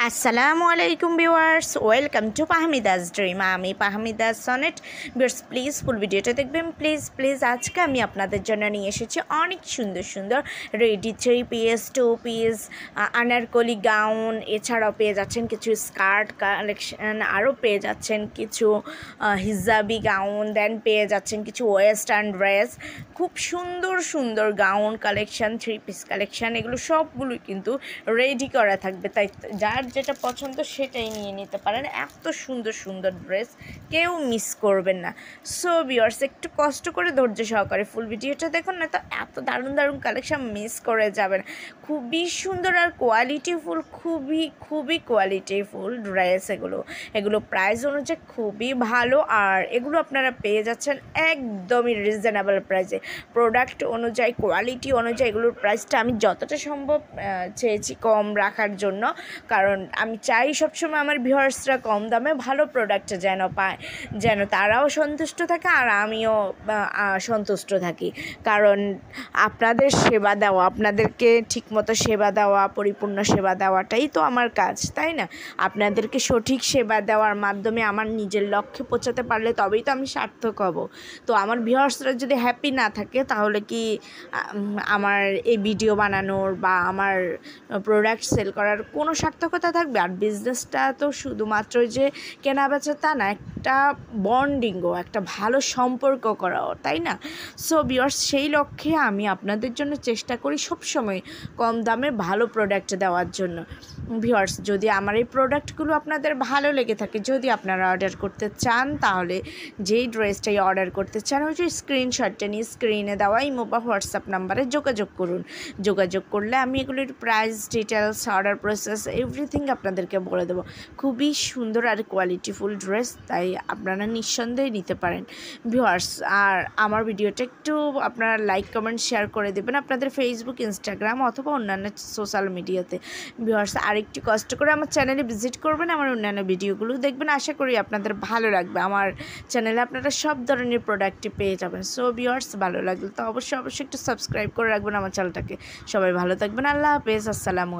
আসসালামু আলাইকুম viewers, welcome to পাহমিদাস dream. আমি পাহমিদাস সনেট। ভিউয়ার্স প্লিজ ফুল ভিডিওটা দেখবেন, প্লিজ। আজকে আমি আপনাদের জন্য নিয়ে এসেছি অনেক সুন্দর সুন্দর ready 3 piece 2 piece Anarkali gown. এছাড়াও পেয়ে যাচ্ছেন কিছু স্কার্ট কালেকশন, আরও পেয়ে যাচ্ছেন কিছু হিজাবি গাউন, দেন পেয়ে যাচ্ছেন কিছু ওয়েস্টার্ন ড্রেস। খুব সুন্দর সুন্দর গাউন কালেকশন, 3 পিস কালেকশন, এগুলো সবগুলোই কিন্তু রেডি করা থাকবে। তাই যার যেটা পছন্দ সেটাই নিয়ে নিতে পারেন। এত সুন্দর সুন্দর ড্রেস, কেউ মিস করবেন না। সো ভিউয়ার্স, একটু কষ্ট করে ধৈর্য সহকারে ফুল ভিডিওটা দেখুন, না তো এত দারুণ দারুণ কালেকশন মিস করে যাবেন। খুবই সুন্দর আর কোয়ালিটিফুল, খুবই কোয়ালিটিফুল ড্রেস। এগুলো প্রাইস অনুযায়ী খুবই ভালো, আর এগুলো আপনারা পেয়ে যাচ্ছেন একদমই রিজনেবল প্রাইসে। প্রোডাক্ট অনুযায়ী, কোয়ালিটি অনুযায়ী এগুলোর প্রাইসটা আমি যতটা সম্ভব চেয়েছি কম রাখার জন্য, কারণ আমি চাই সবসময় আমার ভিউয়ার্সরা কম দামে ভালো প্রোডাক্ট যেন পায়, যেন তারাও সন্তুষ্ট থাকে আর আমিও সন্তুষ্ট থাকি। কারণ আপনাদের সেবা দেওয়া, আপনাদেরকে ঠিকমতো সেবা দেওয়া, পরিপূর্ণ সেবা দেওয়াটাই তো আমার কাজ, তাই না? আপনাদেরকে সঠিক সেবা দেওয়ার মাধ্যমে আমার নিজের লক্ষ্যে পৌঁছাতে পারলে তবেই তো আমি সার্থক হব। তো আমার ভিউয়ার্সরা যদি হ্যাপি না থাকে, তাহলে কি আমার এই ভিডিও বানানোর বা আমার প্রোডাক্ট সেল করার কোনো সার্থকতা থাকবে? আর বিজনেসটা তো শুধুমাত্র যে কেনা বেচা তা না, একটা বন্ডিংও, একটা ভালো সম্পর্ক করাও, তাই না? সো ভিউয়ার্স, সেই লক্ষ্যে আমি আপনাদের জন্য চেষ্টা করি সবসময় কম দামে ভালো প্রোডাক্ট দেওয়ার জন্য। ভিউয়ার্স, যদি আমার এই প্রোডাক্টগুলো আপনাদের ভালো লেগে থাকে, যদি আপনারা অর্ডার করতে চান, তাহলে যেই ড্রেসটাই অর্ডার করতে চান ওই যে স্ক্রিনশটটা নিয়ে স্ক্রিনে দেওয়া ইমো বা হোয়াটসঅ্যাপ নাম্বারে যোগাযোগ করুন। যোগাযোগ করলে আমি এগুলির price details, order process, everything আপনাদেরকে বলে দেবো। খুবই সুন্দর আর কোয়ালিটিফুল ড্রেস, তাই আপনারা নিঃসন্দেহে নিতে পারেন ভিউয়ার্স। আর আমার ভিডিওটা একটু আপনারা লাইক কমেন্ট শেয়ার করে দেবেন আপনাদের ফেসবুক, ইনস্টাগ্রাম অথবা অন্যান্য সোশ্যাল মিডিয়াতে। ভিউয়ার্স, আরেকটু কষ্ট করে আমার চ্যানেলে ভিজিট করবেন, আমার অন্যান্য ভিডিওগুলো দেখবেন। আশা করি আপনাদের ভালো লাগবে। আমার চ্যানেলে আপনারা সব ধরনের প্রোডাক্টই পেয়ে যাবেন। সো ভিউয়ার্স, ভালো লাগলে তো অবশ্যই একটু সাবস্ক্রাইব করে রাখবেন আমার চ্যানেলটাকে। সবাই ভালো থাকবেন। আল্লাহ হাফেজ। আসসালামু